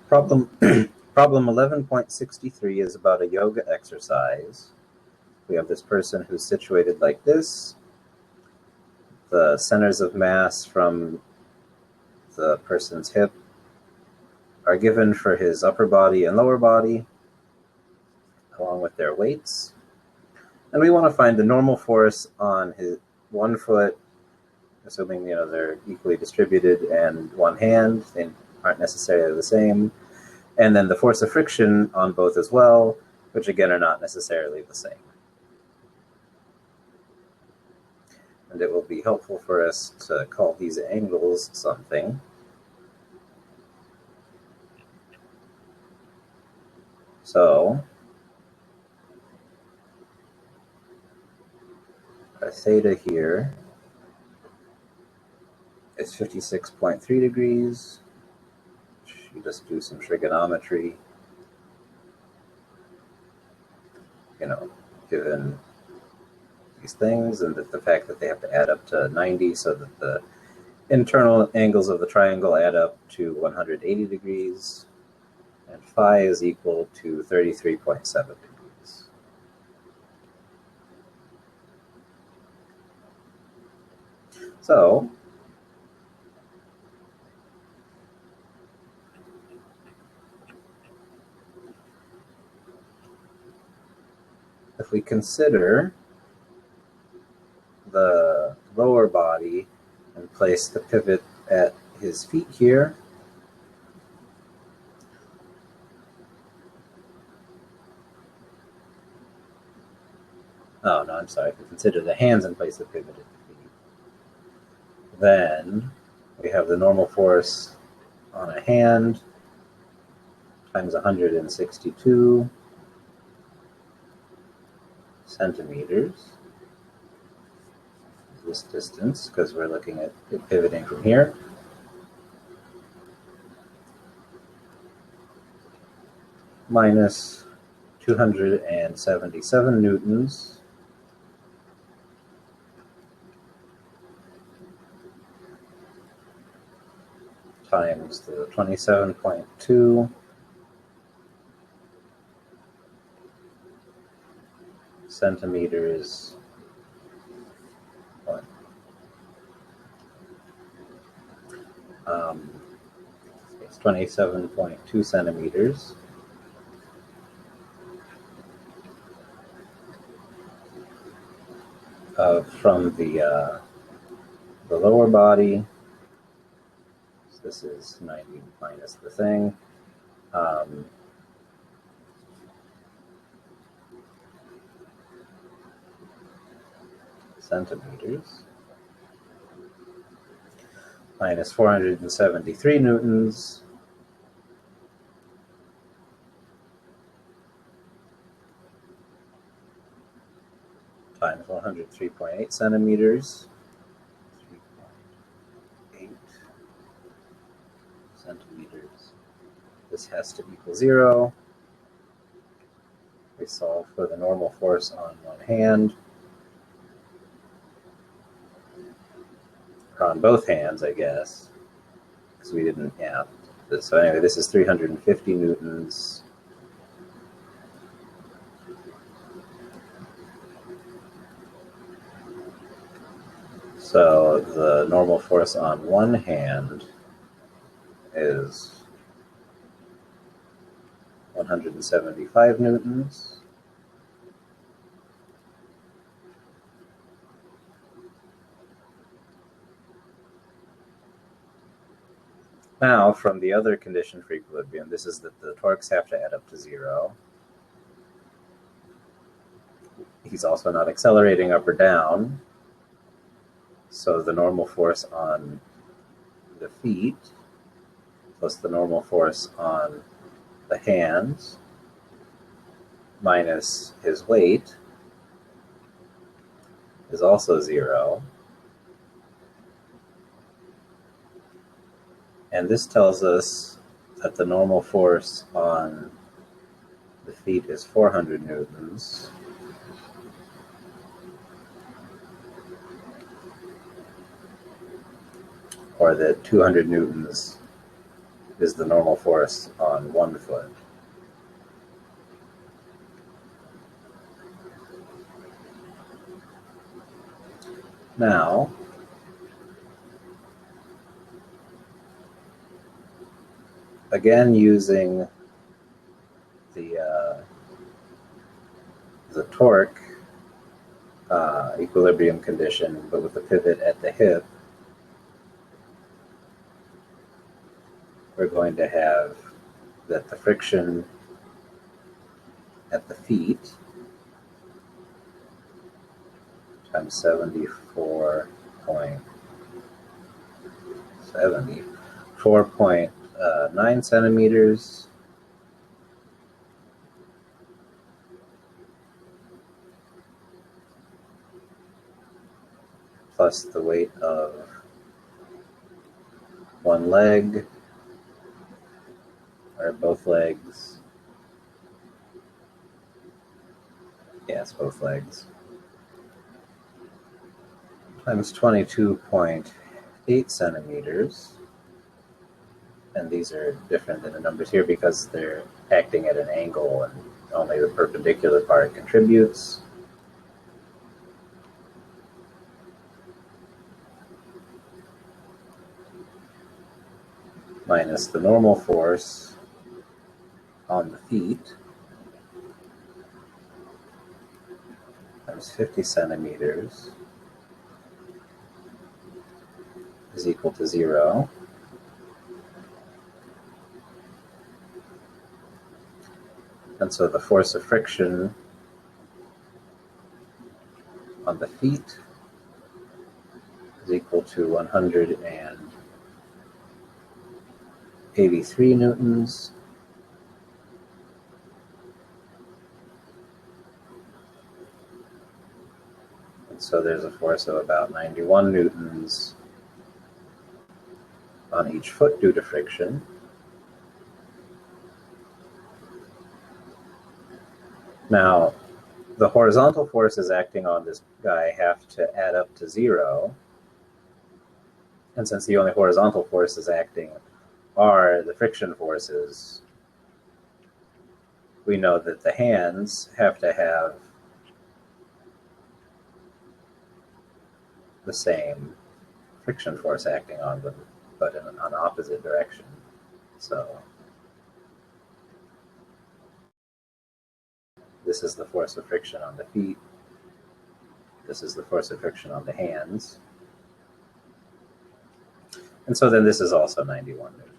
Problem Problem 11.63 is about a yoga exercise. We have this person who's situated like this. The centers of mass from the person's hip are given for his upper body and lower body, along with their weights. And we want to find the normal force on his one foot, assuming they're equally distributed, and one hand. They aren't necessarily the same. And then the force of friction on both as well, which again are not necessarily the same. And it will be helpful for us to call these angles something. So our theta here is 56.3 degrees. You just do some trigonometry, given these things, and that the fact that they have to add up to 90 so that the internal angles of the triangle add up to 180 degrees, and phi is equal to 33.7 degrees. So if we consider the lower body and place the pivot at his feet here, oh no, I'm sorry, if we consider the hands and place the pivot at the feet, then we have the normal force on a hand times 162 centimeters, this distance, because we're looking at it pivoting from here, minus 277 newtons times the 27.2 centimeters, it's 27.2 centimeters from the lower body. So this is 90 minus the thing. Centimeters minus 473 newtons times 103.8 centimeters, 3.8 centimeters. This has to equal 0. We solve for the normal force on one hand, or on both hands, I guess, because we didn't, so anyway, this is 350 newtons. So the normal force on one hand is 175 newtons. Now, from the other condition for equilibrium, this is that the torques have to add up to 0. He's also not accelerating up or down, so the normal force on the feet plus the normal force on the hands minus his weight is also 0. And this tells us that the normal force on the feet is 400 newtons. Or that 200 newtons is the normal force on one foot. Now, again using the torque equilibrium condition, but with the pivot at the hip, we're going to have that the friction at the feet times 4.9 centimeters plus the weight of one leg, or both legs. Yes, both legs. Times 22.8 centimeters. And these are different than the numbers here because they're acting at an angle and only the perpendicular part contributes. Minus the normal force on the feet times 50 centimeters is equal to 0. And so the force of friction on the feet is equal to 183 newtons. And so there's a force of about 91 newtons on each foot due to friction. Now, the horizontal forces acting on this guy have to add up to 0. And since the only horizontal forces acting are the friction forces, we know that the hands have to have the same friction force acting on them, but in an opposite direction. So this is the force of friction on the feet. This is the force of friction on the hands. And so then this is also 91 newtons.